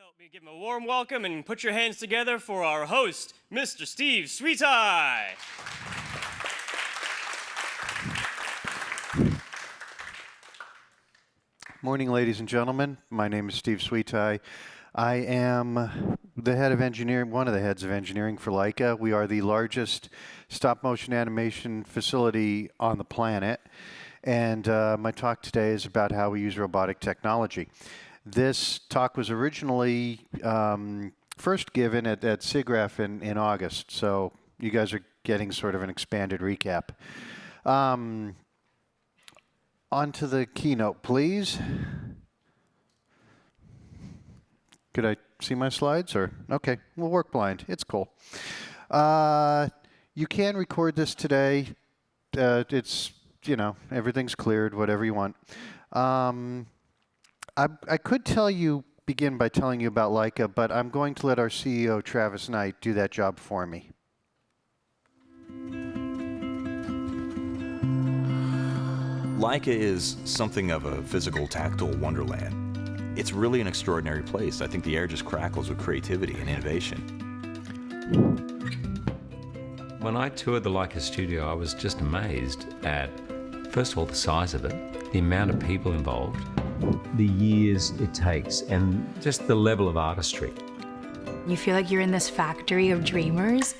help me give him a warm welcome and put your hands together for our host, Mr. Steve Switaj. Morning, ladies and gentlemen. My name is Steve Switaj. I am the head of engineering, one of the heads of engineering for Leica. We are the largest stop-motion animation facility on the planet. And my talk today is about how we use robotic technology. This talk was originally first given at Siggraph in August, so you guys are getting sort of an expanded recap. On to the keynote, please. Could I see my slides? Or okay, we'll work blind. It's cool. You can record this today. It's, you know, everything's cleared, whatever you want. I could begin by telling you about Leica, but I'm going to let our CEO, Travis Knight, do that job for me. Leica is something of a physical, tactile wonderland. It's really an extraordinary place. I think the air just crackles with creativity and innovation. When I toured the Leica Studio, I was just amazed at, first of all, the size of it, the amount of people involved, the years it takes, and just the level of artistry. You feel like you're in this factory of dreamers,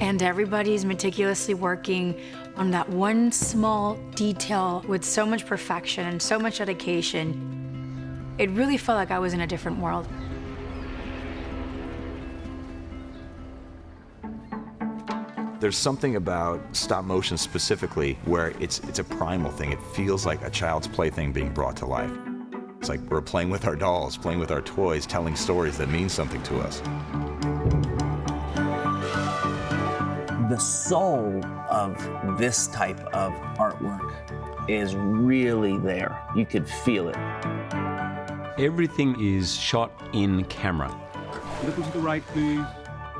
and everybody's meticulously working on that one small detail with so much perfection and so much dedication. It really felt like I was in a different world. There's something about stop motion specifically where it's a primal thing. It feels like a child's plaything being brought to life. It's like we're playing with our dolls, playing with our toys, telling stories that mean something to us. The soul of this type of artwork is really there. You could feel it. Everything is shot in camera. Look to the right, please.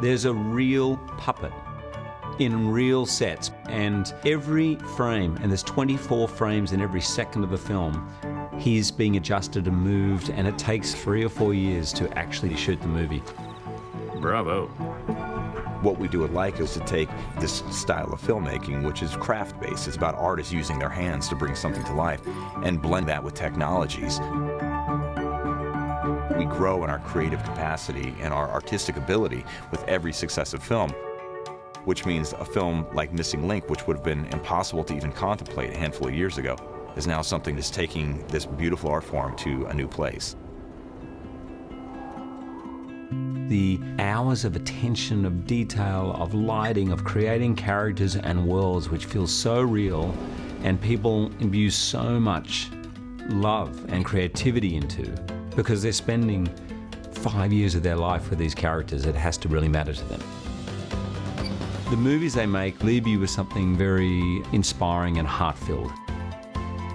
There's a real puppet in real sets, and every frame, and there's 24 frames in every second of the film, he's being adjusted and moved, and it takes 3 or 4 years to actually shoot the movie. Bravo. What we do at Leica is to take this style of filmmaking, which is craft-based. It's about artists using their hands to bring something to life, and blend that with technologies. We grow in our creative capacity and our artistic ability with every successive film, which means a film like Missing Link, which would have been impossible to even contemplate a handful of years ago, is now something that's taking this beautiful art form to a new place. The hours of attention, of detail, of lighting, of creating characters and worlds which feel so real, and people imbue so much love and creativity into, because they're spending 5 years of their life with these characters. It has to really matter to them. The movies they make leave you with something very inspiring and heart-filled.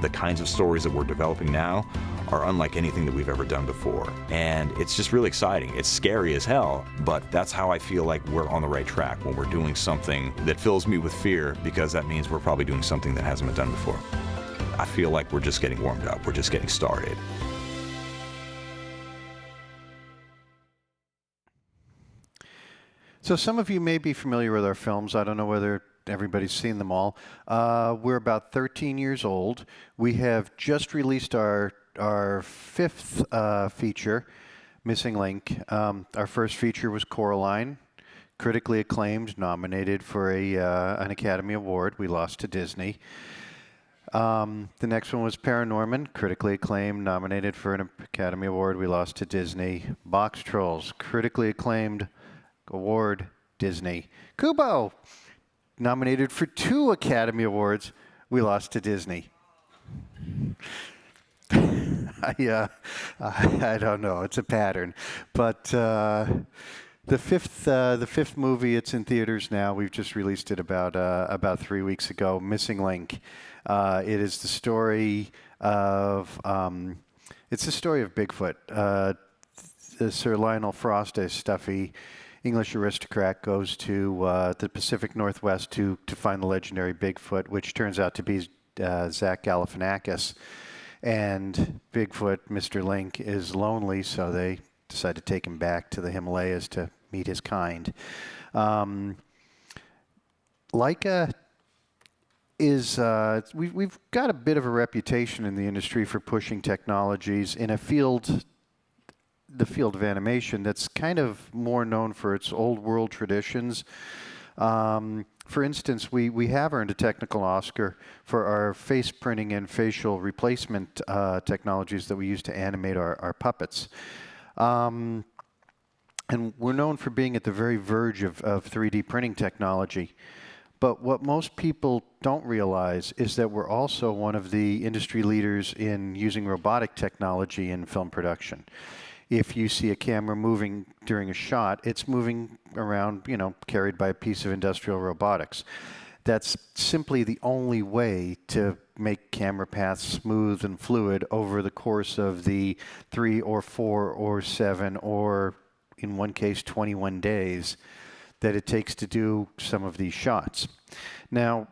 The kinds of stories that we're developing now are unlike anything that we've ever done before. And it's just really exciting. It's scary as hell, but that's how I feel like we're on the right track, when we're doing something that fills me with fear, because that means we're probably doing something that hasn't been done before. I feel like we're just getting warmed up. We're just getting started. So some of you may be familiar with our films. I don't know whether everybody's seen them all. We're about 13 years old. We have just released our 5th feature, Missing Link. Our first feature was Coraline, critically acclaimed, nominated for an Academy Award. We lost to Disney. The next one was Paranorman, critically acclaimed, nominated for an Academy Award. We lost to Disney. Box Trolls, critically acclaimed, award, Disney. Kubo, nominated for 2 Academy Awards. We lost to Disney. I don't know. It's a pattern. But the fifth movie, it's in theaters now. We've just released it about 3 weeks ago. Missing Link. It is the story of Bigfoot. Sir Lionel Frost, a stuffy English aristocrat, goes to the Pacific Northwest to find the legendary Bigfoot, which turns out to be Zach Galifianakis. And Bigfoot, Mr. Link, is lonely, so they decided to take him back to the Himalayas to meet his kind. Leica is, we've got a bit of a reputation in the industry for pushing technologies in a field, the field of animation, that's kind of more known for its old world traditions. For instance, we have earned a technical Oscar for our face printing and facial replacement technologies that we use to animate our puppets. And we're known for being at the very verge of 3D printing technology. But what most people don't realize is that we're also one of the industry leaders in using robotic technology in film production. If you see a camera moving during a shot, it's moving around, you know, carried by a piece of industrial robotics. That's simply the only way to make camera paths smooth and fluid over the course of the 3 or 4 or 7 or, in one case, 21 days that it takes to do some of these shots. Now,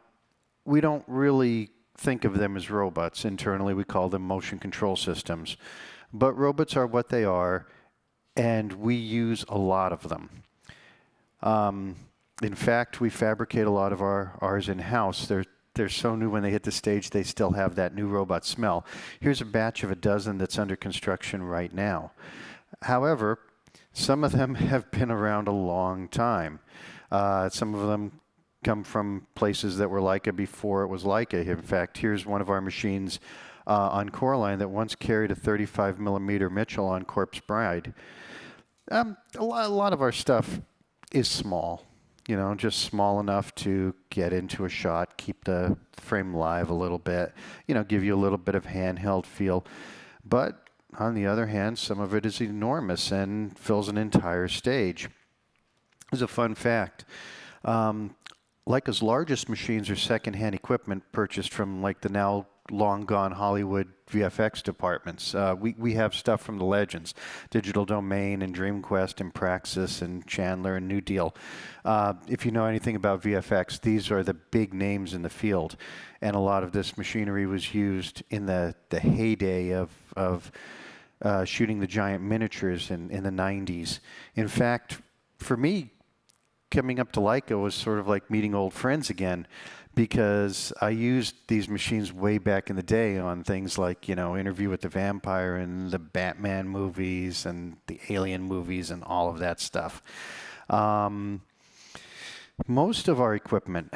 we don't really think of them as robots. Internally, we call them motion control systems. But robots are what they are, and we use a lot of them. In fact, we fabricate a lot of ours in-house. They're so new when they hit the stage, they still have that new robot smell. Here's a batch of a dozen that's under construction right now. However, some of them have been around a long time. Some of them come from places that were Leica before it was Leica. In fact, here's one of our machines on Coraline that once carried a 35 millimeter Mitchell on Corpse Bride. A lot of our stuff is small, you know, just small enough to get into a shot, keep the frame live a little bit, you know, give you a little bit of handheld feel. But on the other hand, some of it is enormous and fills an entire stage. Here's a fun fact. Leica's largest machines are secondhand equipment purchased from like the now long gone Hollywood VFX departments. We have stuff from the legends, Digital Domain and DreamQuest and Praxis and Chandler and New Deal. If you know anything about VFX, these are the big names in the field. And a lot of this machinery was used in the heyday of shooting the giant miniatures in the 90s. In fact, for me, coming up to Leica was sort of like meeting old friends again, because I used these machines way back in the day on things like, you know, Interview with the Vampire and the Batman movies and the Alien movies and all of that stuff. Most of our equipment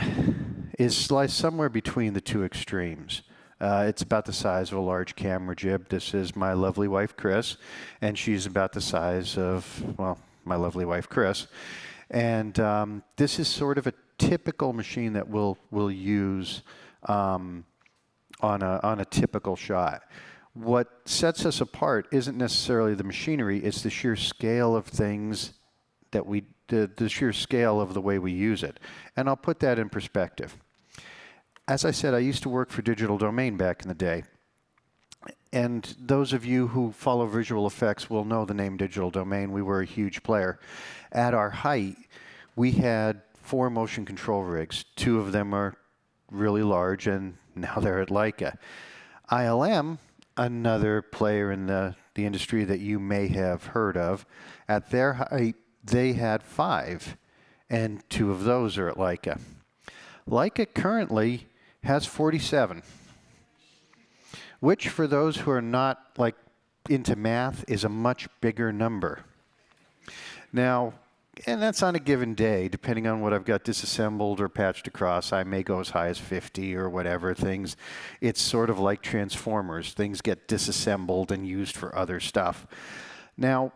is sliced somewhere between the two extremes. It's about the size of a large camera jib. This is my lovely wife, Chris, and she's about the size of, well, my lovely wife, Chris. And this is sort of a typical machine that we'll use on a typical shot. What sets us apart isn't necessarily the machinery, it's the sheer scale of things that the sheer scale of the way we use it. And I'll put that in perspective. As I said, I used to work for Digital Domain back in the day. And those of you who follow visual effects will know the name Digital Domain. We were a huge player. At our height, we had 4 motion control rigs. 2 of them are really large, and now they're at Leica. ILM, another player in the industry that you may have heard of, at their height, they had 5, and 2 of those are at Leica. Leica currently has 47. Which, for those who are not like into math, is a much bigger number. Now, and that's on a given day, depending on what I've got disassembled or patched across. I may go as high as 50 or whatever things. It's sort of like Transformers. Things get disassembled and used for other stuff. Now,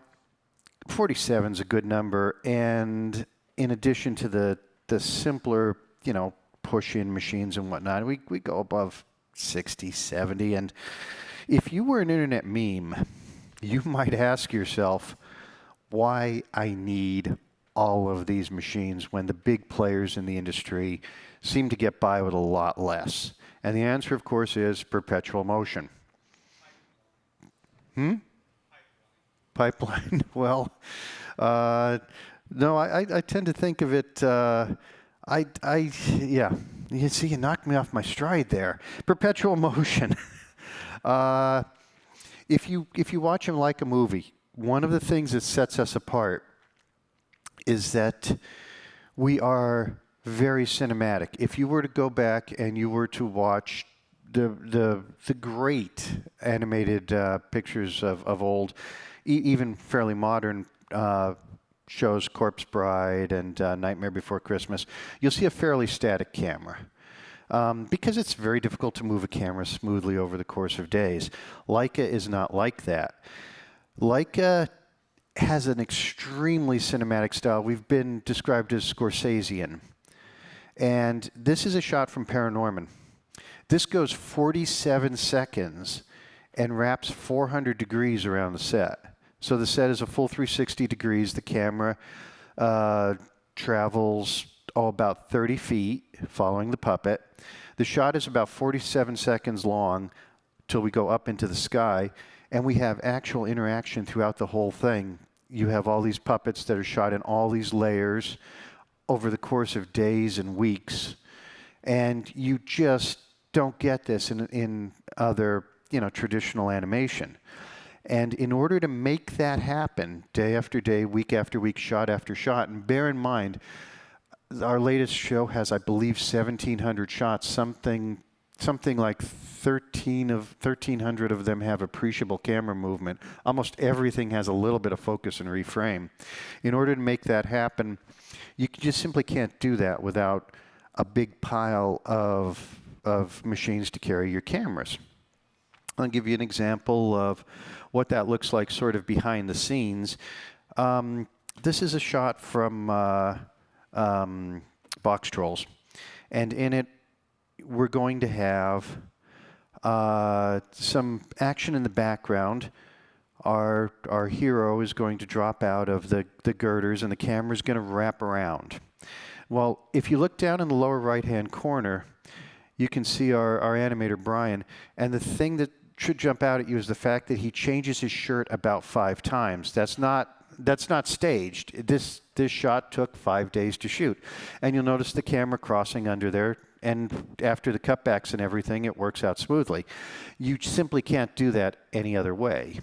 47 is a good number, and in addition to the simpler, you know, push-in machines and whatnot, we go above 60, 70, and if you were an internet meme, you might ask yourself why I need all of these machines when the big players in the industry seem to get by with a lot less. And the answer, of course, is perpetual motion. Pipeline? Well, no, I tend to think of it, yeah. You see, you knocked me off my stride there. Perpetual motion. If you watch him like a movie, one of the things that sets us apart is that we are very cinematic. If you were to go back and you were to watch the great animated pictures of old, even fairly modern shows, Corpse Bride and Nightmare Before Christmas, you'll see a fairly static camera. Because it's very difficult to move a camera smoothly over the course of days. Leica is not like that. Leica has an extremely cinematic style. We've been described as Scorsesean. And this is a shot from Paranorman. This goes 47 seconds and wraps 400 degrees around the set. So the set is a full 360 degrees. The camera travels about 30 feet following the puppet. The shot is about 47 seconds long till we go up into the sky, and we have actual interaction throughout the whole thing. You have all these puppets that are shot in all these layers over the course of days and weeks, and you just don't get this in other, traditional animation. And in order to make that happen day after day, week after week, shot after shot, and bear in mind, our latest show has, I believe, 1,700 shots. Something like 1,300 of them have appreciable camera movement. Almost everything has a little bit of focus and reframe. In order to make that happen, you just simply can't do that without a big pile of machines to carry your cameras. I'll give you an example of what that looks like sort of behind the scenes. This is a shot from Box Trolls. And in it, we're going to have some action in the background. Our hero is going to drop out of the girders, and the camera's going to wrap around. Well, if you look down in the lower right-hand corner, you can see our animator, Brian, and the thing that should jump out at you is the fact that he changes his shirt about 5 times. That's not staged. This shot took 5 days to shoot. And you'll notice the camera crossing under there, and after the cutbacks and everything, it works out smoothly. You simply can't do that any other way.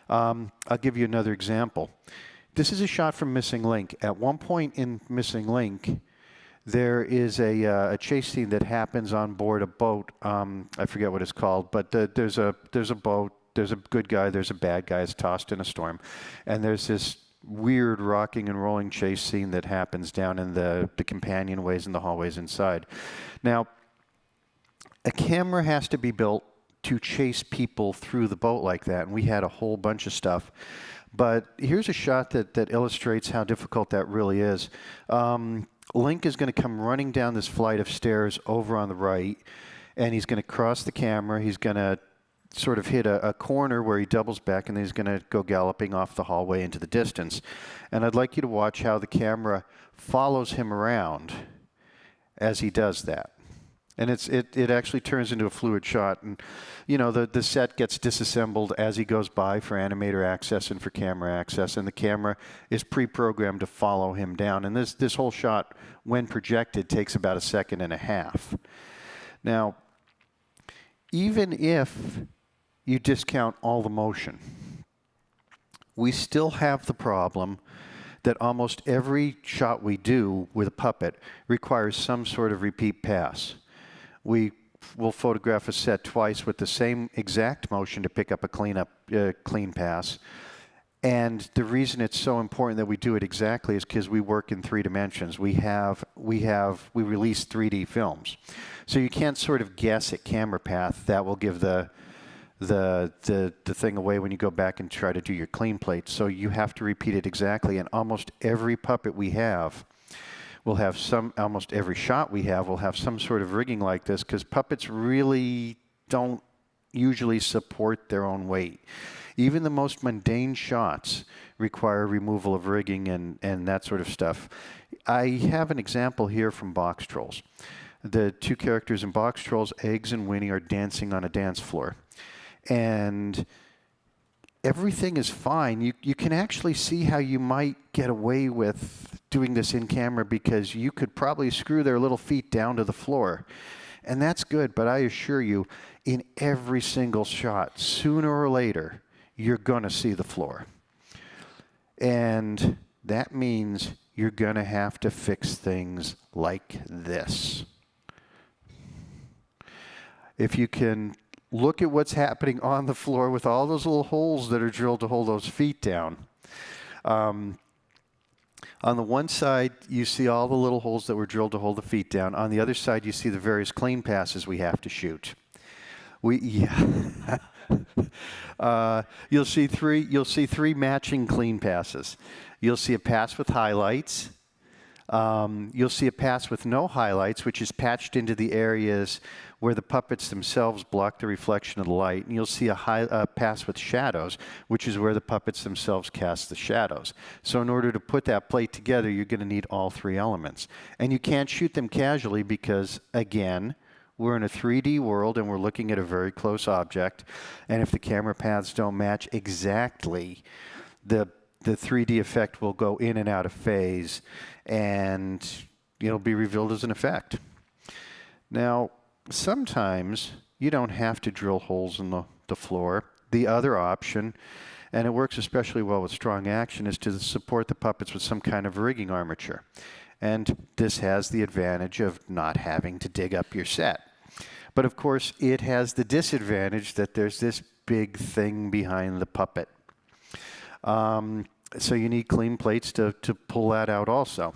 I'll give you another example. This is a shot from Missing Link. At one point in Missing Link, there is a chase scene that happens on board a boat. I forget what it's called, but there's a boat. There's a good guy, there's a bad guy, it's tossed in a storm. And there's this weird rocking and rolling chase scene that happens down in the companionways and the hallways inside. Now, a camera has to be built to chase people through the boat like that, and we had a whole bunch of stuff. But here's a shot that illustrates how difficult that really is. Link is going to come running down this flight of stairs over on the right, and he's going to cross the camera. He's going to sort of hit a corner where he doubles back, and then he's going to go galloping off the hallway into the distance. And I'd like you to watch how the camera follows him around as he does that. And it actually turns into a fluid shot. And, the set gets disassembled as he goes by for animator access and for camera access, and the camera is pre-programmed to follow him down. And this whole shot, when projected, takes about 1.5 seconds. Now, even if you discount all the motion, we still have the problem that almost every shot we do with a puppet requires some sort of repeat pass. We will photograph a set twice with the same exact motion to pick up a clean pass. And the reason it's so important that we do it exactly is because we work in 3 dimensions. We release 3D films. So you can't sort of guess at camera path. That will give the thing away when you go back and try to do your clean plate. So you have to repeat it exactly. And almost every puppet we have will have almost every shot we have will have some sort of rigging like this, because puppets really don't usually support their own weight. Even the most mundane shots require removal of rigging and that sort of stuff. I have an example here from Box Trolls. The 2 characters in Box Trolls, Eggs and Winnie, are dancing on a dance floor. And everything is fine. You can actually see how you might get away with doing this in camera, because you could probably screw their little feet down to the floor. And that's good, but I assure you, in every single shot, sooner or later, you're going to see the floor. And that means you're going to have to fix things like this. If you can look at what's happening on the floor with all those little holes that are drilled to hold those feet down. On the one side, you see all the little holes that were drilled to hold the feet down. On the other side, you see the various clean passes we have to shoot. You'll see three matching clean passes. You'll see a pass with highlights. You'll see a pass with no highlights, which is patched into the areas where the puppets themselves block the reflection of the light. And you'll see a pass with shadows, which is where the puppets themselves cast the shadows. So in order to put that plate together, you're going to need all three elements. And you can't shoot them casually because, again, we're in a 3D world and we're looking at a very close object. And if the camera paths don't match exactly, the 3D effect will go in and out of phase, and it'll be revealed as an effect. Now, sometimes you don't have to drill holes in the floor. The other option, and it works especially well with strong action, is to support the puppets with some kind of rigging armature. And this has the advantage of not having to dig up your set. But of course, it has the disadvantage that there's this big thing behind the puppet. So you need clean plates to pull that out also,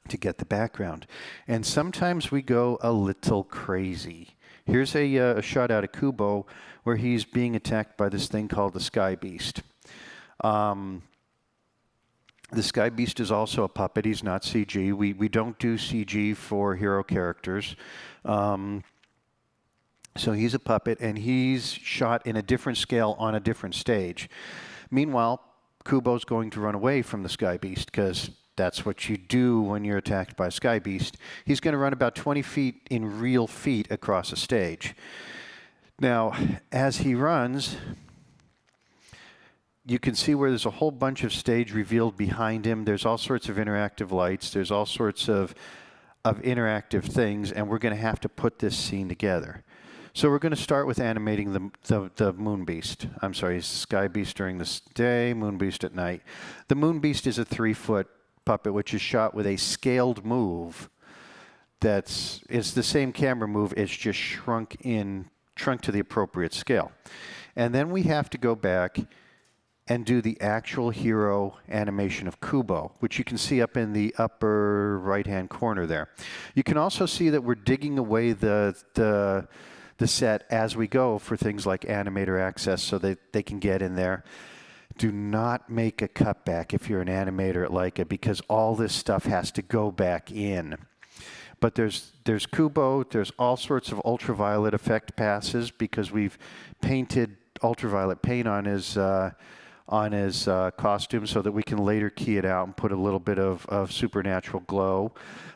to get the background. And sometimes we go a little crazy. Here's a shot out of Kubo where he's being attacked by this thing called the Sky Beast. The Sky Beast is also a puppet. He's not CG. We don't do CG for hero characters. So he's a puppet, and he's shot in a different scale on a different stage. Meanwhile, Kubo's going to run away from the Sky Beast because that's what you do when you're attacked by a Sky Beast. He's going to run about 20 feet in real feet across a stage. Now, as he runs, you can see where there's a whole bunch of stage revealed behind him. There's all sorts of interactive lights. There's all sorts of interactive things, and we're going to have to put this scene together. So we're going to start with animating the Moon Beast. I'm sorry, Sky Beast during the day, Moon Beast at night. The Moon Beast is a 3-foot puppet, which is shot with a scaled move. It's the same camera move. It's just shrunk to the appropriate scale. And then we have to go back and do the actual hero animation of Kubo, which you can see up in the upper right-hand corner there. You can also see that we're digging away the set as we go for things like animator access so that they can get in there. Do not make a cutback if you're an animator at Leica, because all this stuff has to go back in. But there's Kubo, there's all sorts of ultraviolet effect passes because we've painted ultraviolet paint on his costume so that we can later key it out and put a little bit of supernatural glow.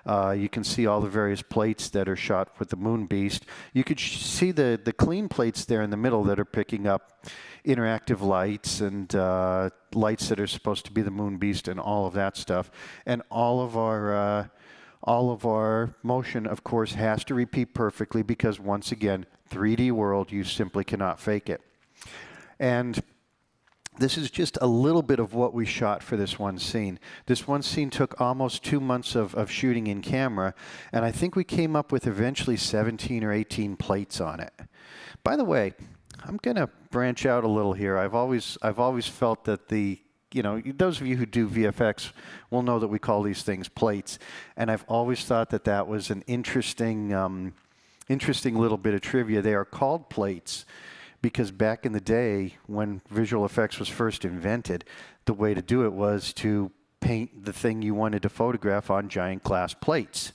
You can see all the various plates that are shot with the Moon Beast. You could see the clean plates there in the middle that are picking up interactive lights and lights that are supposed to be the Moon Beast and all of that stuff. And all of our motion, of course, has to repeat perfectly because, once again, 3D world, you simply cannot fake it. And this is just a little bit of what we shot for this one scene. This one scene took almost 2 months of shooting in camera, and I think we came up with eventually 17 or 18 plates on it. By the way, I'm going to branch out a little here. I've always felt that those of you who do VFX will know that we call these things plates, and I've always thought that was an interesting little bit of trivia. They are called plates because back in the day when visual effects was first invented, the way to do it was to paint the thing you wanted to photograph on giant glass plates.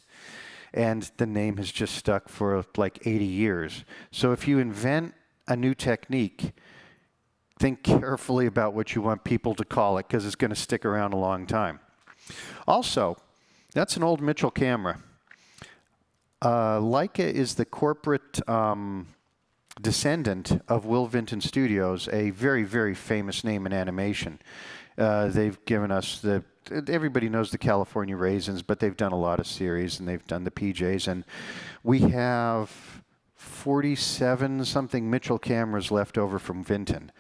And the name has just stuck for like 80 years. So if you invent a new technique, think carefully about what you want people to call it because it's going to stick around a long time. Also, that's an old Mitchell camera. Leica is the corporate descendant of Will Vinton Studios, a very, very famous name in animation. They've given us everybody knows the California Raisins, but they've done a lot of series, and they've done the PJs, and we have 47-something Mitchell cameras left over from Vinton.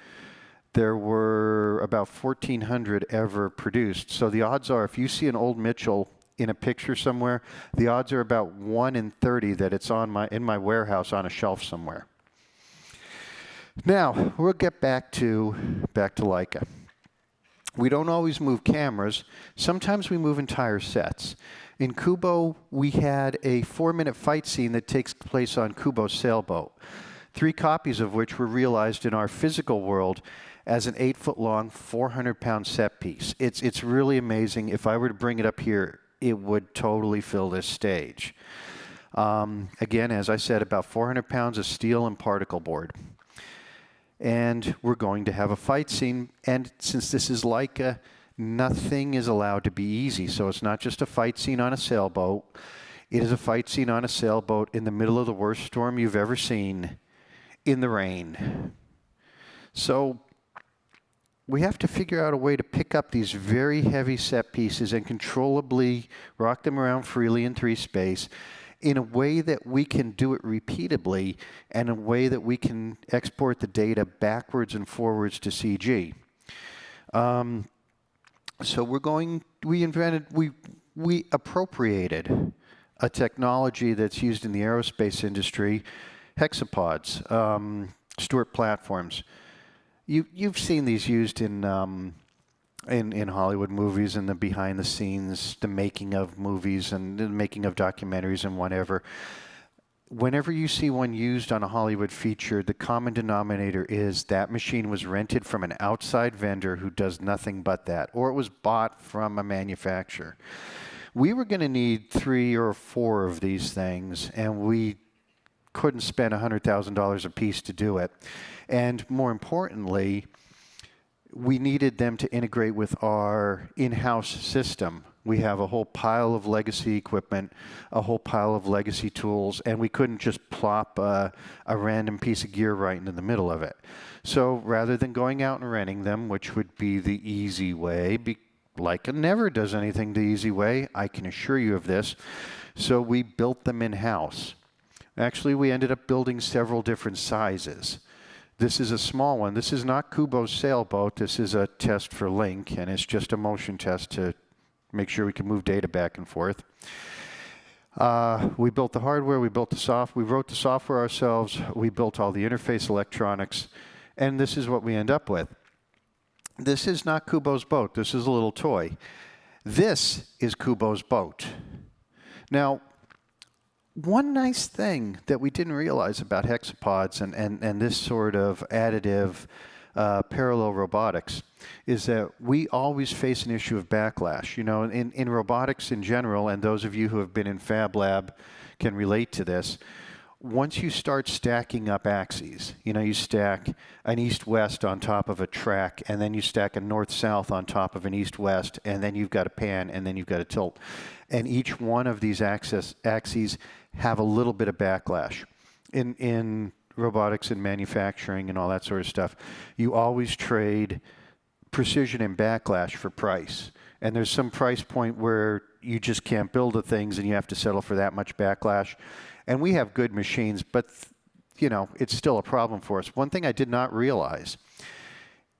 there were about 1,400 ever produced. So the odds are, if you see an old Mitchell in a picture somewhere, the odds are about 1 in 30 that it's in my warehouse on a shelf somewhere. Now, we'll get back to Leica. We don't always move cameras. Sometimes we move entire sets. In Kubo, we had a 4-minute fight scene that takes place on Kubo's sailboat, 3 copies of which were realized in our physical world as an 8-foot-long, 400-pound set piece. It's really amazing. If I were to bring it up here, it would totally fill this stage. Again, as I said, about 400 pounds of steel and particle board. And we're going to have a fight scene, and since this is Leica, nothing is allowed to be easy. So it's not just a fight scene on a sailboat. It is a fight scene on a sailboat in the middle of the worst storm you've ever seen, in the rain. So we have to figure out a way to pick up these very heavy set pieces and controllably rock them around freely in 3 space in a way that we can do it repeatedly and a way that we can export the data backwards and forwards to CG. So we appropriated a technology that's used in the aerospace industry, Hexapods, Stewart platforms. You've seen these used in Hollywood movies and the behind the scenes, the making of movies and the making of documentaries and whatever. Whenever you see one used on a Hollywood feature, the common denominator is that machine was rented from an outside vendor who does nothing but that, or it was bought from a manufacturer. We were going to need 3 or 4 of these things, and we couldn't spend $100,000 a piece to do it. And more importantly, we needed them to integrate with our in-house system. We have a whole pile of legacy equipment, a whole pile of legacy tools, and we couldn't just plop a random piece of gear right into the middle of it. So rather than going out and renting them, which would be the easy way, Leica never does anything the easy way, I can assure you of this, so we built them in-house. Actually, we ended up building several different sizes. This is a small one. This is not Kubo's sailboat. This is a test for Link, and it's just a motion test to make sure we can move data back and forth. We built the hardware. We built the software. We wrote the software ourselves. We built all the interface electronics, and this is what we end up with. This is not Kubo's boat. This is a little toy. This is Kubo's boat. Now, one nice thing that we didn't realize about hexapods and this sort of additive parallel robotics is that we always face an issue of backlash. You know, in robotics in general, and those of you who have been in Fab Lab can relate to this, once you start stacking up axes, you know, you stack an east-west on top of a track, and then you stack a north-south on top of an east-west, and then you've got a pan, and then you've got a tilt. And each one of these axes have a little bit of backlash. In robotics and manufacturing and all that sort of stuff, you always trade precision and backlash for price. And there's some price point where you just can't build the things and you have to settle for that much backlash. And we have good machines, but you know, it's still a problem for us. One thing I did not realize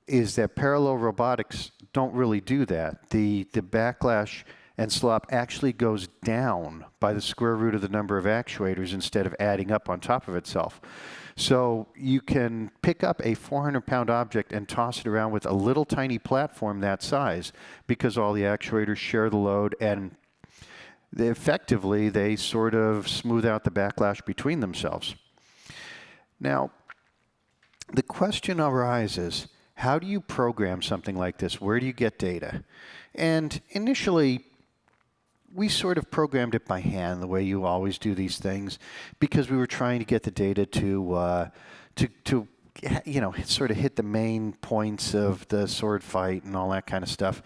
is that parallel robotics don't really do that. The backlash and slop actually goes down by the square root of the number of actuators instead of adding up on top of itself. So you can pick up a 400-pound object and toss it around with a little tiny platform that size because all the actuators share the load, and effectively they sort of smooth out the backlash between themselves. Now, the question arises, how do you program something like this? Where do you get data? And initially, we sort of programmed it by hand, the way you always do these things, because we were trying to get the data to you know, sort of hit the main points of the sword fight and all that kind of stuff.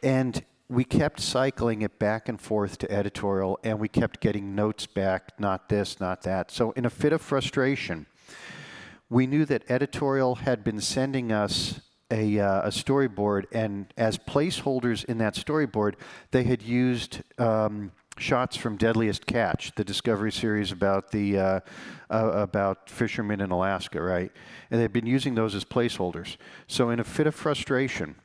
And we kept cycling it back and forth to editorial, and we kept getting notes back, not this, not that. So in a fit of frustration, we knew that editorial had been sending us a storyboard, and as placeholders in that storyboard, they had used shots from Deadliest Catch, the Discovery series about the about fishermen in Alaska, right? And they've been using those as placeholders. So in a fit of frustration,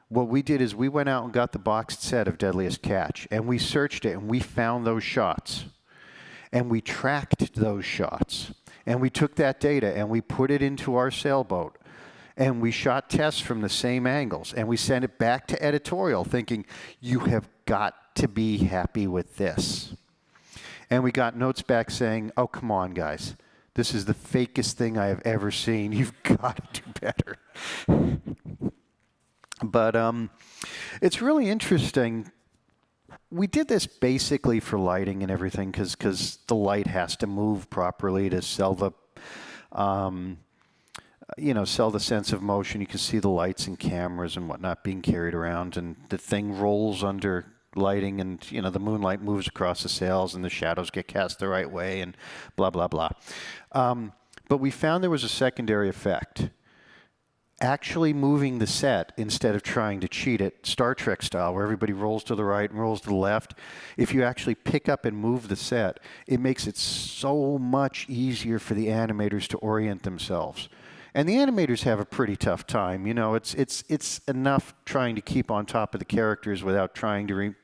what we did is we went out and got the boxed set of Deadliest Catch, and we searched it, and we found those shots, and we tracked those shots, and we took that data and we put it into our sailboat, and we shot tests from the same angles, and we sent it back to editorial thinking, you have got to be happy with this. And we got notes back saying, oh, come on, guys. This is the fakest thing I have ever seen. You've got to do better. But it's really interesting. We did this basically for lighting and everything because the light has to move properly to sell the, sell the sense of motion. You can see the lights and cameras and whatnot being carried around, and the thing rolls under lighting, and the moonlight moves across the sails and the shadows get cast the right way and blah, blah, blah. But we found there was a secondary effect. Actually moving the set instead of trying to cheat it, Star Trek style, where everybody rolls to the right and rolls to the left. If you actually pick up and move the set, it makes it so much easier for the animators to orient themselves. And the animators have a pretty tough time. It's enough trying to keep on top of the characters without trying to,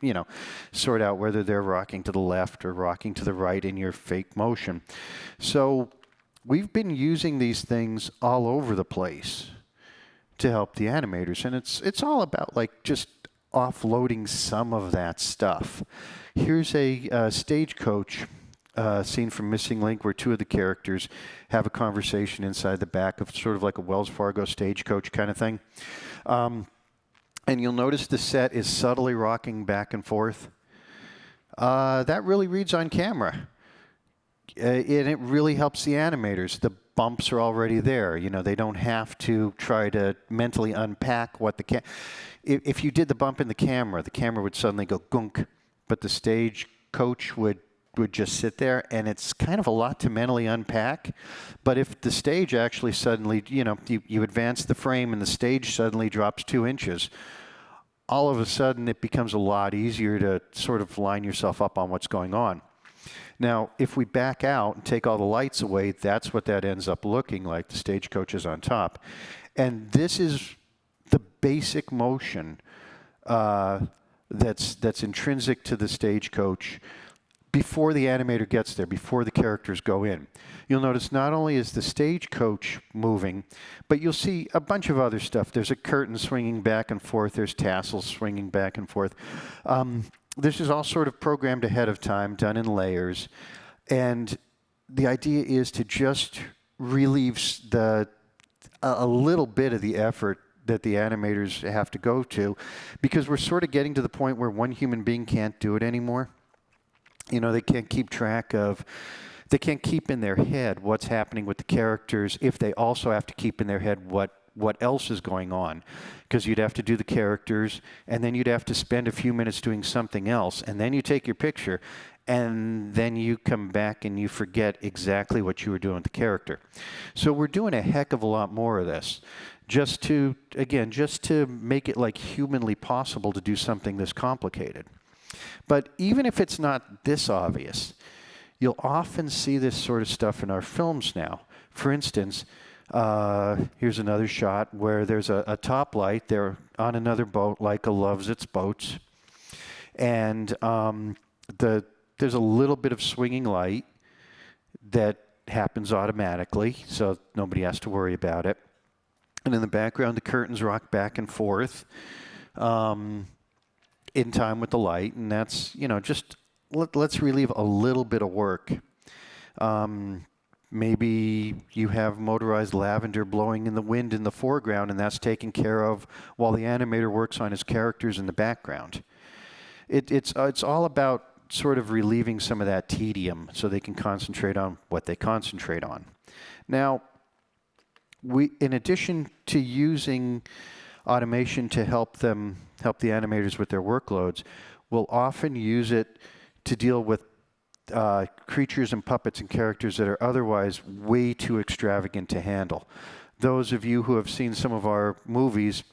sort out whether they're rocking to the left or rocking to the right in your fake motion. So we've been using these things all over the place to help the animators, and it's all about just offloading some of that stuff. Here's a stagecoach scene from Missing Link where two of the characters have a conversation inside the back of sort of like a Wells Fargo stagecoach kind of thing. And you'll notice the set is subtly rocking back and forth. That really reads on camera. And it really helps the animators. The bumps are already there. They don't have to try to mentally unpack what if you did the bump in the camera would suddenly go gunk, but the stagecoach would just sit there, and it's kind of a lot to mentally unpack. But if the stage actually suddenly, you advance the frame and the stage suddenly drops 2 inches, all of a sudden it becomes a lot easier to sort of line yourself up on what's going on. Now, if we back out and take all the lights away, that's what that ends up looking like. The stagecoach is on top. And this is the basic motion that's intrinsic to the stagecoach before the animator gets there, before the characters go in. You'll notice not only is the stagecoach moving, but you'll see a bunch of other stuff. There's a curtain swinging back and forth. There's tassels swinging back and forth. This is all sort of programmed ahead of time, done in layers. And the idea is to just relieve a little bit of the effort that the animators have to go to, because we're sort of getting to the point where one human being can't do it anymore. They can't keep track of, they can't keep in their head what's happening with the characters if they also have to keep in their head what else is going on. Because you'd have to do the characters, and then you'd have to spend a few minutes doing something else, and then you take your picture, and then you come back and you forget exactly what you were doing with the character. So we're doing a heck of a lot more of this, just to make it humanly possible to do something this complicated. But even if it's not this obvious, you'll often see this sort of stuff in our films now. For instance, here's another shot where there's a top light. They're on another boat. Leica loves its boats. And there's a little bit of swinging light that happens automatically, so nobody has to worry about it. And in the background, the curtains rock back and forth in time with the light, and that's, let's relieve a little bit of work. Maybe you have motorized lavender blowing in the wind in the foreground, and that's taken care of while the animator works on his characters in the background. It's all about sort of relieving some of that tedium so they can concentrate on what they concentrate on. Now, in addition to using automation to help the animators with their workloads, we'll often use it to deal with creatures and puppets and characters that are otherwise way too extravagant to handle. Those of you who have seen some of our movies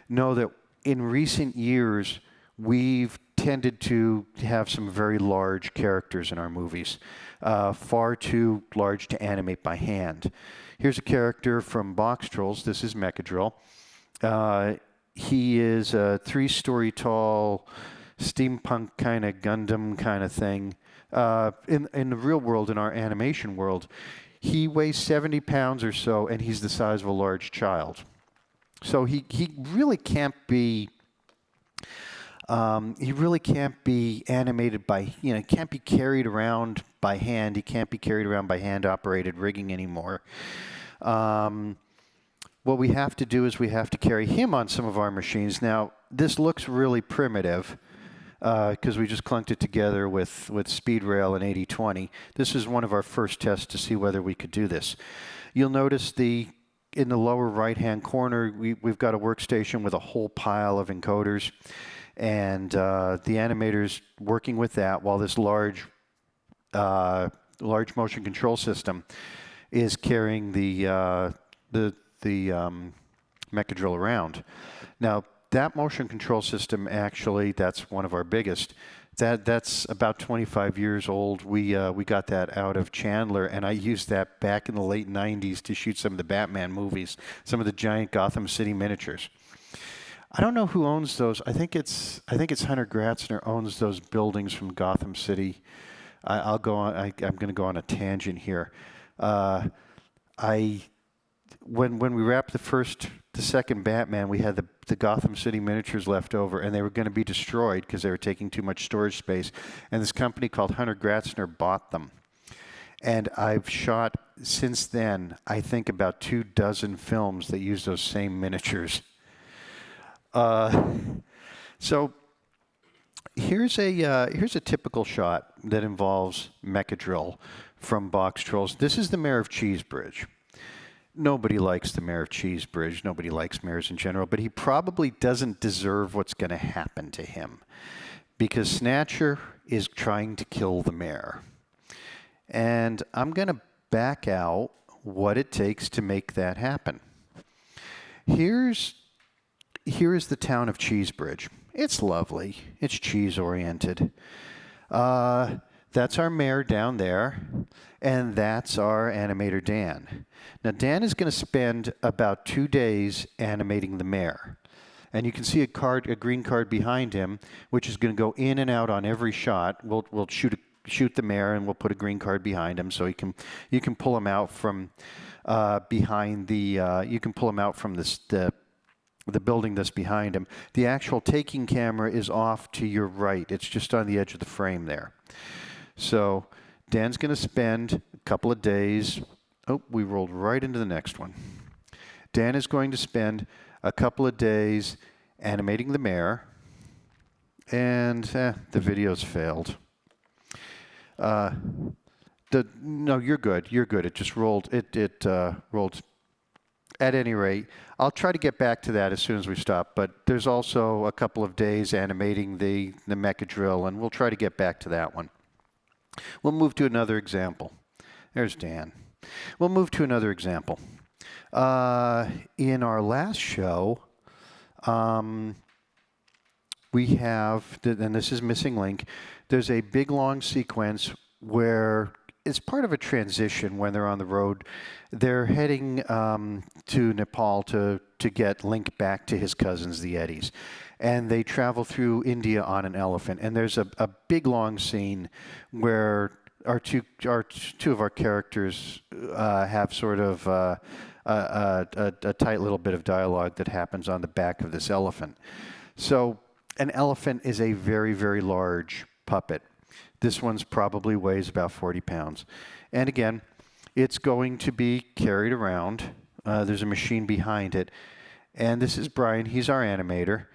know that in recent years we've tended to have some very large characters in our movies, far too large to animate by hand. Here's a character from Box Trolls. This is Mecha Troll. He is a 3-story tall steampunk kind of Gundam kind of thing. In the real world, in our animation world, he weighs 70 pounds or so, and he's the size of a large child. So he really can't be animated by, he can't be carried around by hand. He can't be carried around by hand-operated rigging anymore. What we have to do is we have to carry him on some of our machines. Now, this looks really primitive because we just clunked it together with speed rail and 80/20. This is one of our first tests to see whether we could do this. You'll notice in the lower right-hand corner, we've got a workstation with a whole pile of encoders, and the animator's working with that while this large motion control system is carrying the Mecha Drill around. Now, that motion control system, actually, that's one of our biggest. That's about 25 years old. We got that out of Chandler, and I used that back in the late 90s to shoot some of the Batman movies, some of the giant Gotham City miniatures. I don't know who owns those. I think it's Hunter Gratzner owns those buildings from Gotham City. I'm going to go on a tangent here. When we wrapped the second Batman, we had the Gotham City miniatures left over, and they were going to be destroyed because they were taking too much storage space. And this company called Hunter Gratzner bought them. And I've shot, since then, I think about 24 films that use those same miniatures. So here's a typical shot that involves Mecha Drill from Box Trolls. This is the Mayor of Cheesebridge. Nobody likes the Mayor of Cheesebridge. Nobody likes mayors in general, but he probably doesn't deserve what's going to happen to him because Snatcher is trying to kill the mayor. And I'm going to back out what it takes to make that happen. Here is the town of Cheesebridge. It's lovely. It's cheese-oriented. That's our mayor down there, and that's our animator, Dan. Now, Dan is going to spend about 2 days animating the mayor. And you can see a green card behind him, which is going to go in and out on every shot. We'll shoot the mayor, and we'll put a green card behind him, so you can pull him out from behind the. You can pull him out from the building that's behind him. The actual taking camera is off to your right. It's just on the edge of the frame there. So Dan's going to spend a couple of days. Oh, we rolled right into the next one. Dan is going to spend a couple of days animating the mayor, and the video's failed. No, you're good. You're good. It just rolled. It rolled. At any rate, I'll try to get back to that as soon as we stop. But there's also a couple of days animating the Mecha Drill, and we'll try to get back to that one. We'll move to another example. There's Dan. We'll move to another example. In our last show, we have, and this is Missing Link, there's a big long sequence where it's part of a transition when they're on the road. They're heading to Nepal to get Link back to his cousins, the Eddies. And they travel through India on an elephant. And there's a big long scene where our two of our characters have sort of a tight little bit of dialogue that happens on the back of this elephant. So an elephant is a very, very large puppet. This one's probably weighs about 40 pounds. And again, it's going to be carried around. There's a machine behind it. And this is Brian. He's our animator.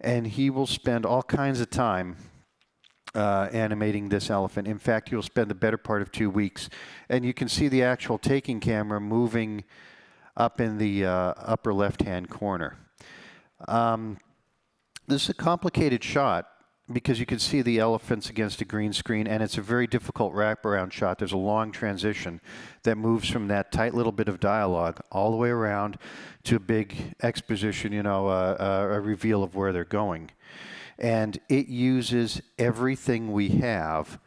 And he will spend all kinds of time animating this elephant. In fact, he'll spend the better part of 2 weeks. And you can see the actual taking camera moving up in the upper left-hand corner. This is a complicated shot because you can see the elephants against a green screen, and it's a very difficult wraparound shot. There's a long transition that moves from that tight little bit of dialogue all the way around to a big exposition, a reveal of where they're going. And it uses everything we have.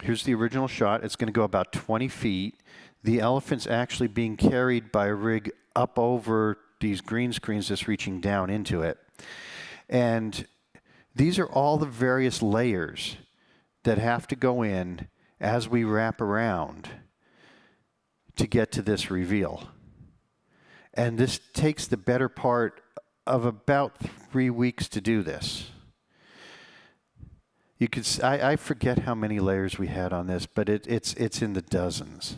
Here's the original shot. It's going to go about 20 feet. The elephant's actually being carried by a rig up over these green screens that's reaching down into it. And these are all the various layers that have to go in as we wrap around to get to this reveal. And this takes the better part of about 3 weeks to do this. You could, I forget how many layers we had on this, but it's in the dozens.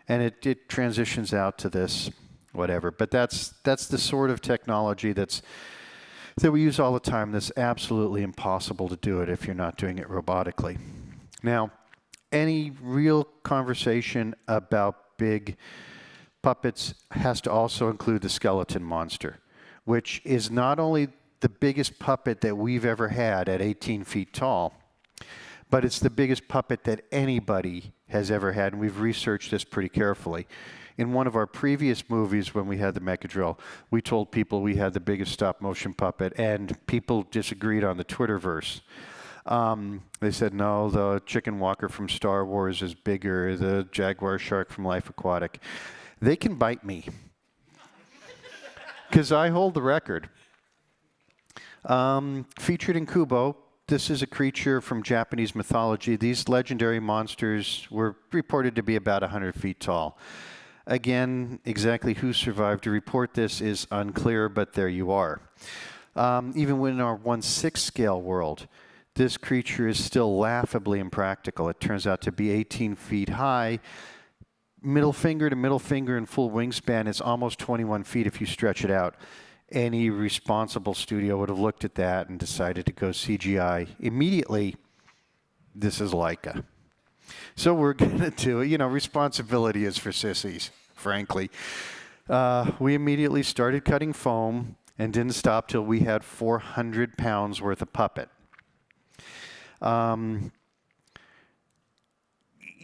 And it transitions out to this, whatever. But that's the sort of technology that we use all the time. That's absolutely impossible to do it if you're not doing it robotically. Now, any real conversation about big puppets has to also include the skeleton monster, which is not only the biggest puppet that we've ever had at 18 feet tall, but it's the biggest puppet that anybody has ever had, and we've researched this pretty carefully. In one of our previous movies, when we had the Mecha Troll, we told people we had the biggest stop-motion puppet, and people disagreed on the Twitterverse. They said, no, the chicken walker from Star Wars is bigger, the jaguar shark from Life Aquatic. They can bite me, because I hold the record. Featured in Kubo, this is a creature from Japanese mythology. These legendary monsters were reported to be about 100 feet tall. Again, exactly who survived to report this is unclear, but there you are. Even in our 1/6 scale world, this creature is still laughably impractical. It turns out to be 18 feet high. Middle finger to middle finger in full wingspan is almost 21 feet if you stretch it out. Any responsible studio would have looked at that and decided to go CGI. Immediately, this is Leica. So we're going to do it. You know, responsibility is for sissies, frankly. We immediately started cutting foam and didn't stop till we had 400 pounds worth of puppet.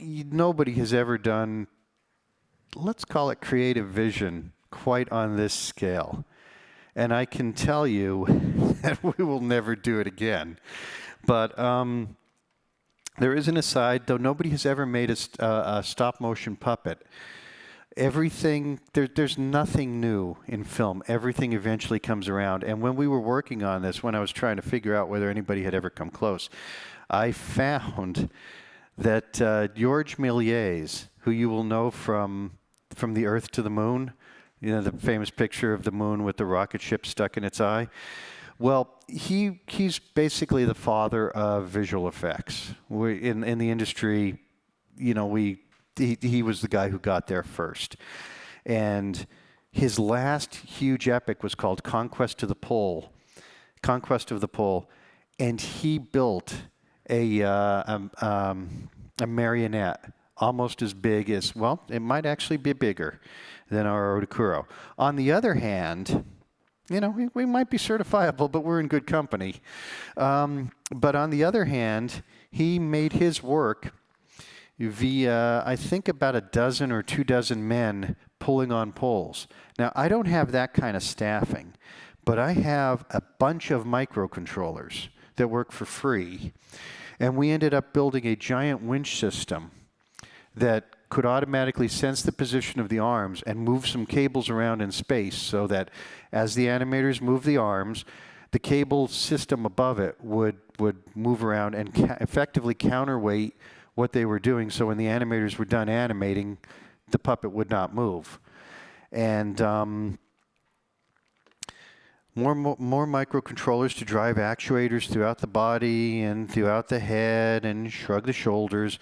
Nobody has ever done, let's call it creative vision, quite on this scale. And I can tell you that we will never do it again. But there is an aside, though nobody has ever made a stop-motion puppet. Everything, there's nothing new in film. Everything eventually comes around. And when we were working on this, when I was trying to figure out whether anybody had ever come close, I found that George Melies, who you will know from the Earth to the Moon, you know, the famous picture of the moon with the rocket ship stuck in its eye. Well, he's basically the father of visual effects. In the industry, you know, he was the guy who got there first. And his last huge epic was called Conquest of the Pole. And he built a marionette almost as big as, well, it might actually be bigger than our Odakuro. On the other hand, you know, we might be certifiable, but we're in good company. But on the other hand, he made his work via, I think, about a dozen or 24 men pulling on poles. Now, I don't have that kind of staffing, but I have a bunch of microcontrollers that work for free. And we ended up building a giant winch system that could automatically sense the position of the arms and move some cables around in space so that as the animators move the arms, the cable system above it would move around and effectively counterweight what they were doing, so when the animators were done animating, the puppet would not move. And more microcontrollers to drive actuators throughout the body and throughout the head and shrug the shoulders.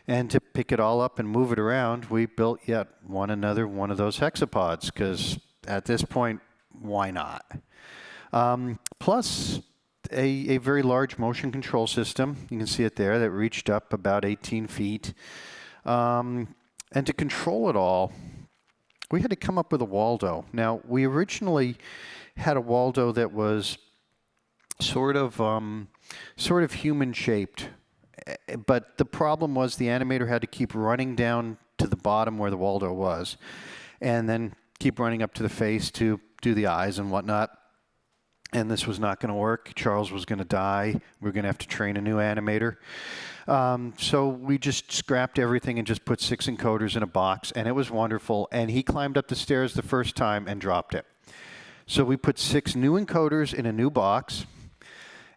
And to pick it all up and move it around, we built yet another one of those hexapods, because at this point, why not? Plus, a very large motion control system. You can see it there, that reached up about 18 feet. And to control it all, we had to come up with a Waldo. Now, we originally had a Waldo that was sort of human-shaped. But the problem was the animator had to keep running down to the bottom where the Waldo was, and then keep running up to the face to do the eyes and whatnot. and this was not going to work. Charles was going to die. We were going to have to train a new animator. So we just scrapped everything and just put 6 encoders in a box, and it was wonderful. And he climbed up the stairs the first time and dropped it. So we put 6 new encoders in a new box.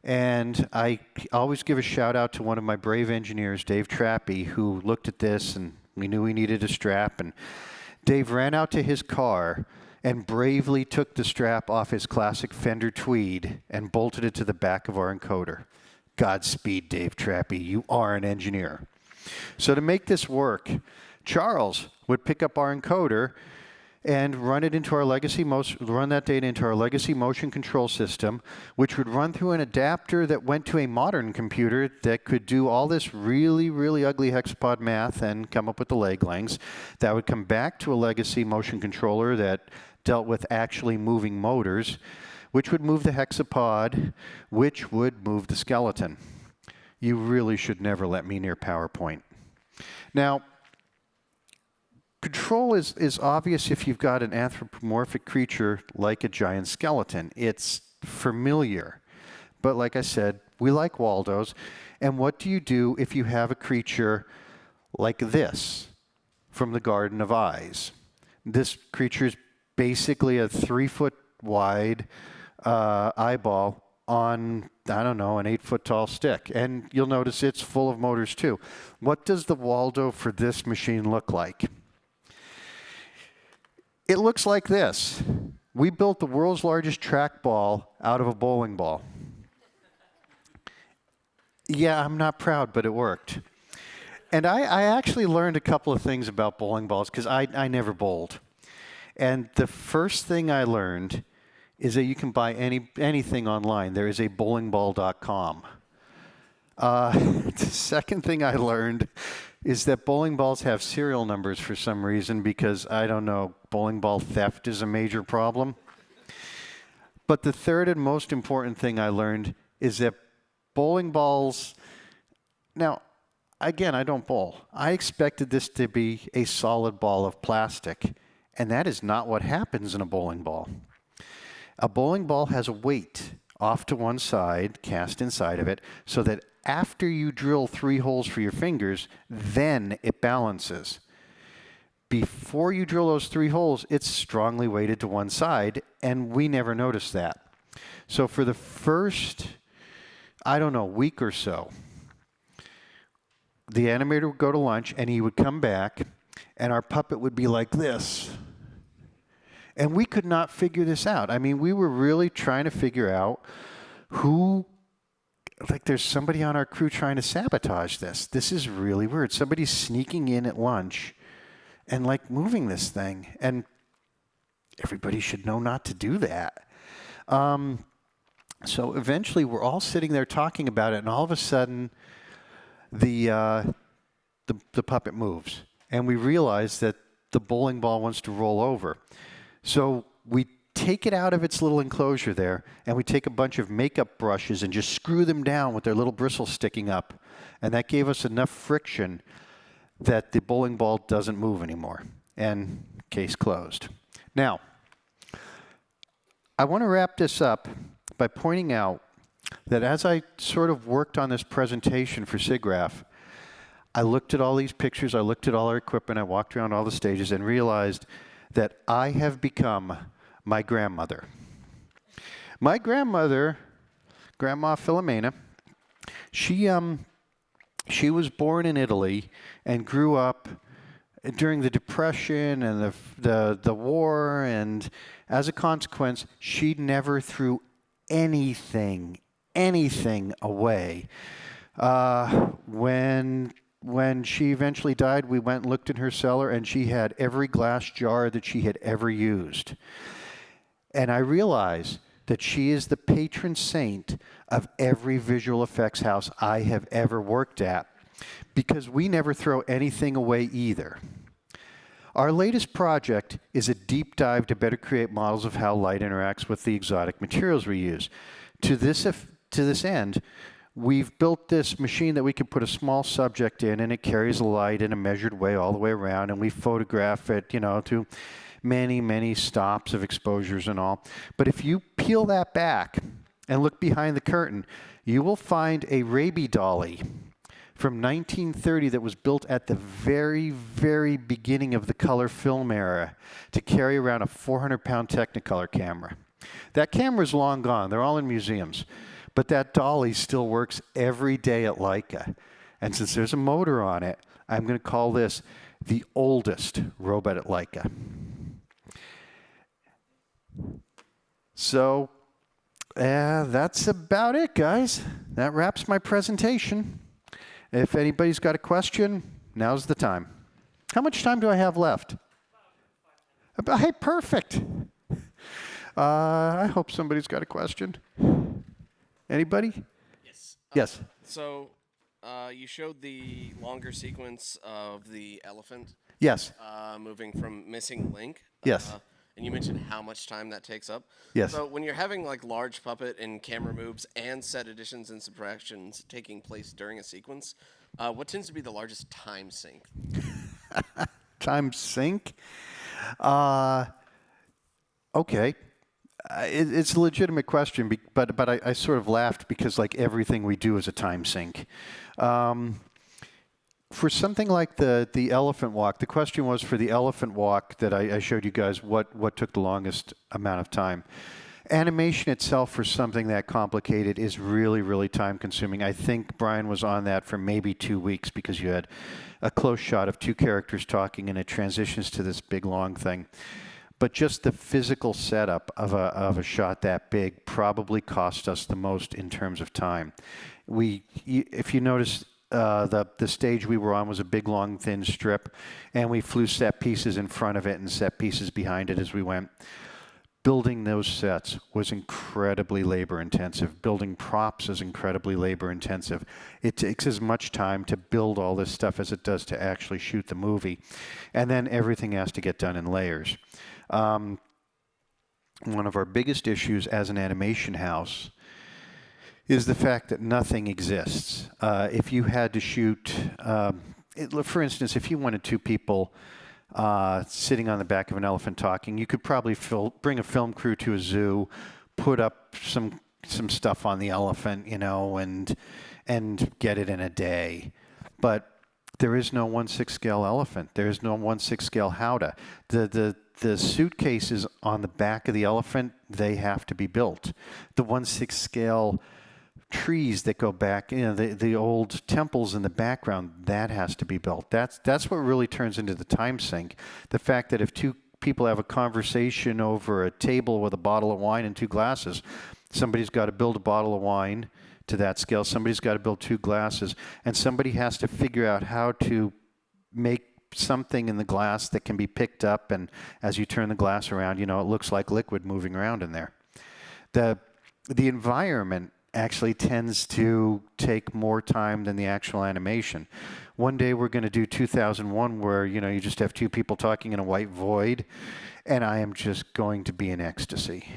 And I always give a shout out to one of my brave engineers, Dave Trappy, who looked at this, and we knew we needed a strap. And Dave ran out to his car and bravely took the strap off his classic Fender Tweed and bolted it to the back of our encoder. Godspeed, Dave Trappy. You are an engineer. So to make this work, Charles would pick up our encoder and run that data into our legacy motion control system, which would run through an adapter that went to a modern computer that could do all this really, really ugly hexapod math and come up with the leg lengths. That would come back to a legacy motion controller that dealt with actually moving motors, which would move the hexapod, which would move the skeleton. You really should never let me near PowerPoint. Now, control is obvious if you've got an anthropomorphic creature like a giant skeleton. It's familiar. But like I said, we like Waldos. And what do you do if you have a creature like this from the Garden of Eyes? This creature is basically a 3-foot wide eyeball on, I don't know, an 8-foot tall stick. And you'll notice it's full of motors too. What does the Waldo for this machine look like? It looks like this. We built the world's largest trackball out of a bowling ball. Yeah, I'm not proud, but it worked. And I actually learned a couple of things about bowling balls because I never bowled. And the first thing I learned is that you can buy anything online. There is a bowlingball.com. The second thing I learned is that bowling balls have serial numbers for some reason because, I don't know, bowling ball theft is a major problem. But the third and most important thing I learned is that bowling balls... Now, again, I don't bowl. I expected this to be a solid ball of plastic, and that is not what happens in a bowling ball. A bowling ball has a weight off to one side, cast inside of it, so that after you drill 3 holes for your fingers, then it balances. Before you drill those 3 holes, it's strongly weighted to one side, and we never noticed that. So for the first, I don't know, week or so, the animator would go to lunch, and he would come back, and our puppet would be like this. And we could not figure this out. I mean, we were really trying to figure out who, like there's somebody on our crew trying to sabotage this. This is really weird. Somebody's sneaking in at lunch and like moving this thing. And everybody should know not to do that. So eventually we're all sitting there talking about it, and all of a sudden the puppet moves. And we realize that the bowling ball wants to roll over. So we take it out of its little enclosure there, and we take a bunch of makeup brushes and just screw them down with their little bristles sticking up. And that gave us enough friction that the bowling ball doesn't move anymore. And case closed. Now, I want to wrap this up by pointing out that as I sort of worked on this presentation for Siggraph, I looked at all these pictures, I looked at all our equipment, I walked around all the stages and realized that I have become my grandmother. My grandmother, Grandma Filomena, she was born in Italy and grew up during the Depression and the war, and as a consequence, she never threw anything away. When she eventually died, we went and looked in her cellar, and she had every glass jar that she had ever used. And I realized that she is the patron saint of every visual effects house I have ever worked at, because we never throw anything away either. Our latest project is a deep dive to better create models of how light interacts with the exotic materials we use. To this end, we've built this machine that we can put a small subject in, and it carries the light in a measured way all the way around, and we photograph it, to many, many stops of exposures and all. But if you peel that back and look behind the curtain, you will find a Raby dolly from 1930 that was built at the very, very beginning of the color film era to carry around a 400-pound Technicolor camera. That camera's long gone. They're all in museums. But that dolly still works every day at Leica. And since there's a motor on it, I'm going to call this the oldest robot at Leica. So that's about it, guys. That wraps my presentation. If anybody's got a question, now's the time. How much time do I have left? Hey, perfect. I hope somebody's got a question. Anybody? Yes. Yes. So you showed the longer sequence of the elephant Yes. moving from missing link. Yes. And you mentioned how much time that takes up. Yes. So when you're having like large puppet and camera moves and set additions and subtractions taking place during a sequence, what tends to be the largest time sink? Time sink? Okay. It's a legitimate question, but I sort of laughed because like everything we do is a time sink. For something like the elephant walk, the question was for the elephant walk that I showed you guys what took the longest amount of time. Animation itself for something that complicated is really, really time consuming. I think Brian was on that for maybe 2 weeks because you had a close shot of two characters talking and it transitions to this big long thing. But just the physical setup of a shot that big probably cost us the most in terms of time. If you notice, the stage we were on was a big, long, thin strip, and we flew set pieces in front of it and set pieces behind it as we went. Building those sets was incredibly labor-intensive. Building props is incredibly labor-intensive. It takes as much time to build all this stuff as it does to actually shoot the movie. And then everything has to get done in layers. One of our biggest issues as an animation house is the fact that nothing exists. If you had to shoot, for instance, if you wanted two people sitting on the back of an elephant talking, you could probably bring a film crew to a zoo, put up some stuff on the elephant, you know, and get it in a day. But there is no 1/6 scale elephant. There is no 1/6 scale howdah. The suitcases on the back of the elephant, they have to be built. The 1/6 scale trees that go back, you know, the old temples in the background, that has to be built. That's what really turns into the time sink. The fact that if two people have a conversation over a table with a bottle of wine and two glasses, somebody's got to build a bottle of wine to that scale, somebody's got to build two glasses, and somebody has to figure out how to make something in the glass that can be picked up, and as you turn the glass around, you know, it looks like liquid moving around in there. The environment actually tends to take more time than the actual animation. One day we're going to do 2001 where, you know, you just have two people talking in a white void, and I am just going to be in ecstasy.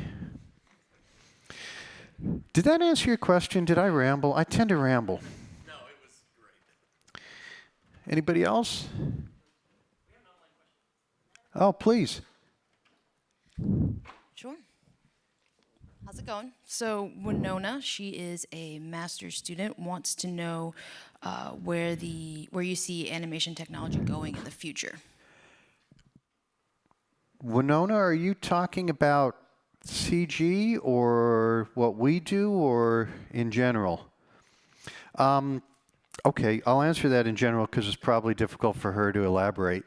Did that answer your question? Did I ramble? I tend to ramble. No, it was great. Anybody else? Oh, please. Sure. How's it going? So Winona, she is a master's student, wants to know where you see animation technology going in the future. Winona, are you talking about CG or what we do or in general? Okay, I'll answer that in general because it's probably difficult for her to elaborate.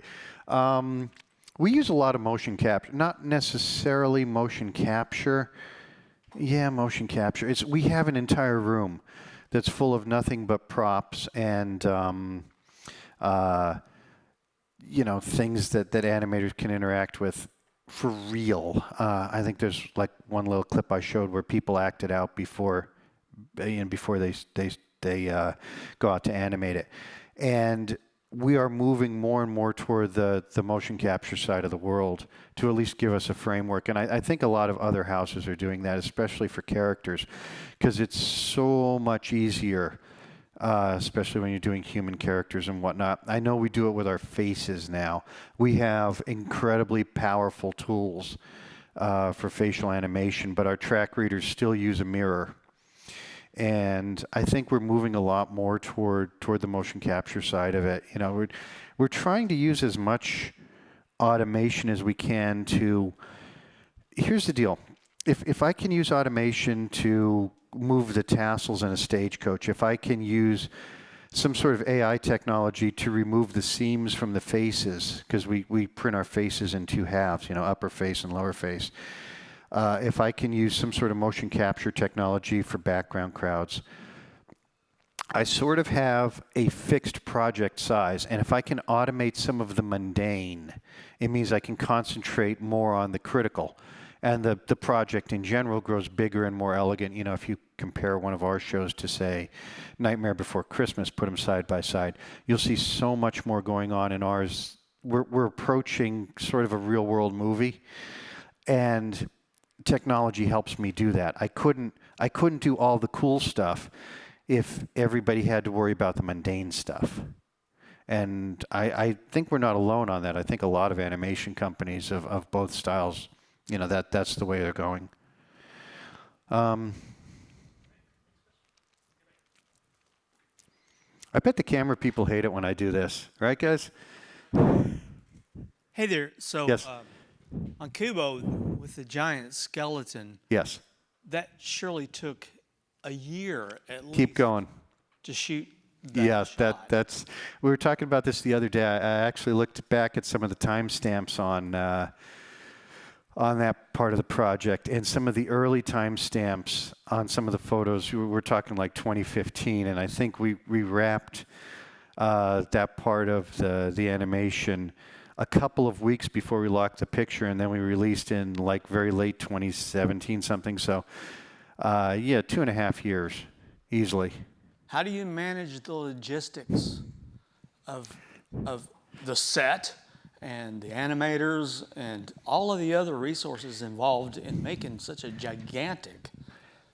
We use a lot of motion capture, not necessarily motion capture. Yeah, motion capture. We have an entire room that's full of nothing but props and you know, things that animators can interact with for real. I think there's like one little clip I showed where people acted out before they go out to animate it, and we are moving more and more toward the motion capture side of the world to at least give us a framework. And I think a lot of other houses are doing that, especially for characters, because it's so much easier especially when you're doing human characters and whatnot. I know we do it with our faces now. We have incredibly powerful tools for facial animation, but our track readers still use a mirror. And I think we're moving a lot more toward the motion capture side of it. You know, we're trying to use as much automation as we can to. Here's the deal: if I can use automation to move the tassels in a stagecoach, if I can use some sort of AI technology to remove the seams from the faces, because we print our faces in two halves, you know, upper face and lower face. If I can use some sort of motion capture technology for background crowds, I sort of have a fixed project size. And if I can automate some of the mundane, it means I can concentrate more on the critical. And the project in general grows bigger and more elegant. You know, if you compare one of our shows to, say, Nightmare Before Christmas, put them side by side, you'll see so much more going on in ours. We're approaching sort of a real-world movie. And technology helps me do that. I couldn't do all the cool stuff if everybody had to worry about the mundane stuff. And I think we're not alone on that. I think a lot of animation companies of both styles, you know, that's the way they're going. I bet the camera people hate it when I do this, right, guys? Hey there. So Yes. On Kubo, with the giant skeleton, Yes. that surely took a year at least. Keep going. To shoot that Yes, shot. that's. We were talking about this the other day. I actually looked back at some of the timestamps on that part of the project, and some of the early timestamps on some of the photos. We're talking like 2015, and I think we wrapped that part of the animation a couple of weeks before we locked the picture, and then we released in like very late 2017 something. So yeah, 2.5 years easily. How do you manage the logistics of the set and the animators and all of the other resources involved in making such a gigantic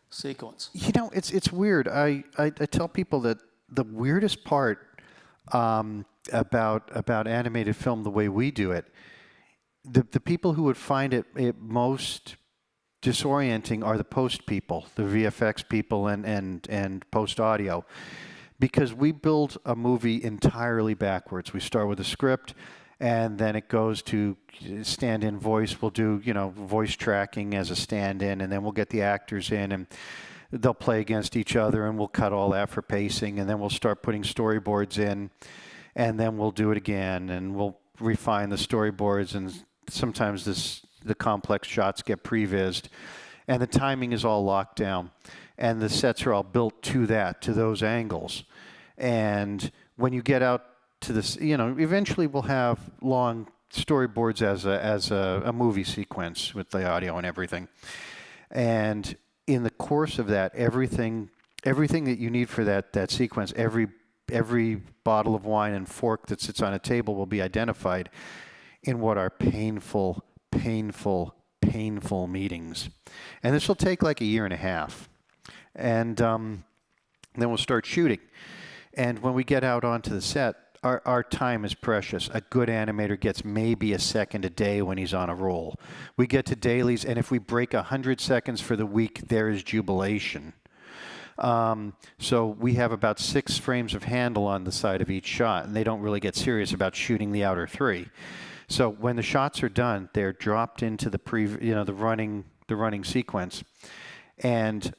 sequence? You know, it's weird. I tell people that the weirdest part about animated film, the way we do it, the people who would find it most disorienting are the post people, the VFX people and post audio, because we build a movie entirely backwards. We start with a script, and then it goes to stand-in voice. We'll do, you know, voice tracking as a stand-in, and then we'll get the actors in, and they'll play against each other, and we'll cut all that for pacing, and then we'll start putting storyboards in, and then we'll do it again, and we'll refine the storyboards, and sometimes the complex shots get prevised, and the timing is all locked down, and the sets are all built to those angles. And when you get out to this, you know, eventually we'll have long storyboards as a movie sequence with the audio and everything. And in the course of that, everything that you need for that sequence, every bottle of wine and fork that sits on a table will be identified in what are painful meetings. And this will take like 1.5 years. And then we'll start shooting. And when we get out onto the set, our time is precious. A good animator gets maybe a second a day when he's on a roll. We get to dailies, and if we break 100 seconds for the week, there is jubilation. So we have about 6 frames of handle on the side of each shot, and they don't really get serious about shooting the outer 3. So when the shots are done, they're dropped into the running sequence. And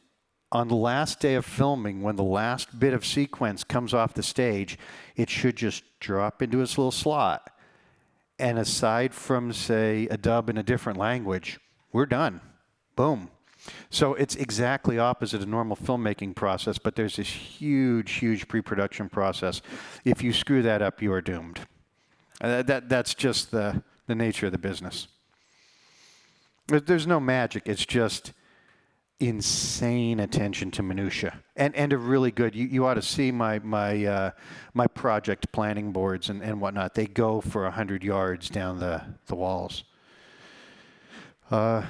on the last day of filming, when the last bit of sequence comes off the stage, it should just drop into its little slot. And aside from, say, a dub in a different language, we're done. Boom. So it's exactly opposite a normal filmmaking process, but there's this huge pre-production process. If you screw that up, you are doomed. That's just the nature of the business. There's no magic. It's just insane attention to minutia, and a really good. You ought to see my project planning boards and whatnot. They go for 100 yards down the walls. I'd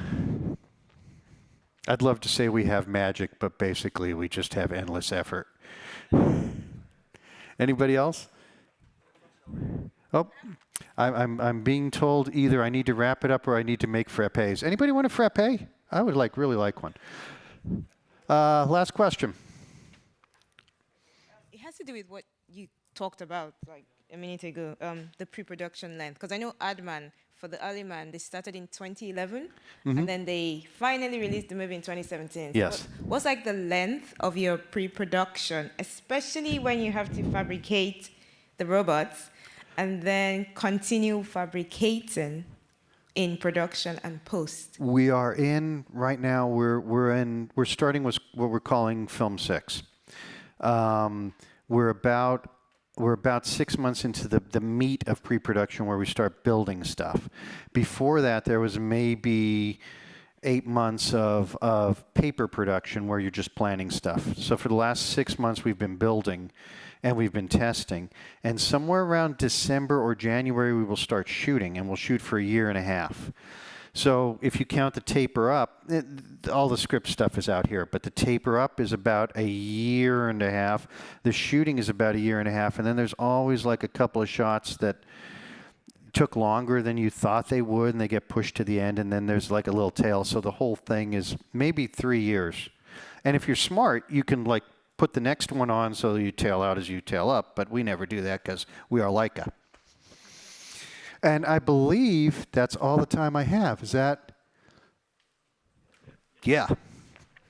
love to say we have magic, but basically we just have endless effort. Anybody else? Oh, I'm being told either I need to wrap it up or I need to make frappes. Anybody want a frappe? I would really like one. Last question. It has to do with what you talked about like a minute ago, the pre-production length. Because I know Adman, for the early man, they started in 2011, and then they finally released the movie in 2017. Yes. So what's like the length of your pre-production, especially when you have to fabricate the robots and then continue fabricating in production and post? We are in right now. We're starting with what we're calling Film 6. We're about 6 months into the meat of pre-production where we start building stuff. Before that, there was maybe 8 months of paper production where you're just planning stuff. So for the last 6 months, we've been building and we've been testing. And somewhere around December or January, we will start shooting, and we'll shoot for 1.5 years. So if you count the taper up, all the script stuff is out here, but the taper up is about 1.5 years. The shooting is about 1.5 years, and then there's always like a couple of shots that took longer than you thought they would, and they get pushed to the end, and then there's like a little tail. So the whole thing is maybe 3 years. And if you're smart, you can like put the next one on so you tail out as you tail up, but we never do that because we are Leica. And I believe that's all the time I have. Is that? Yeah.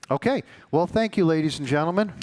Okay. Well, thank you, ladies and gentlemen.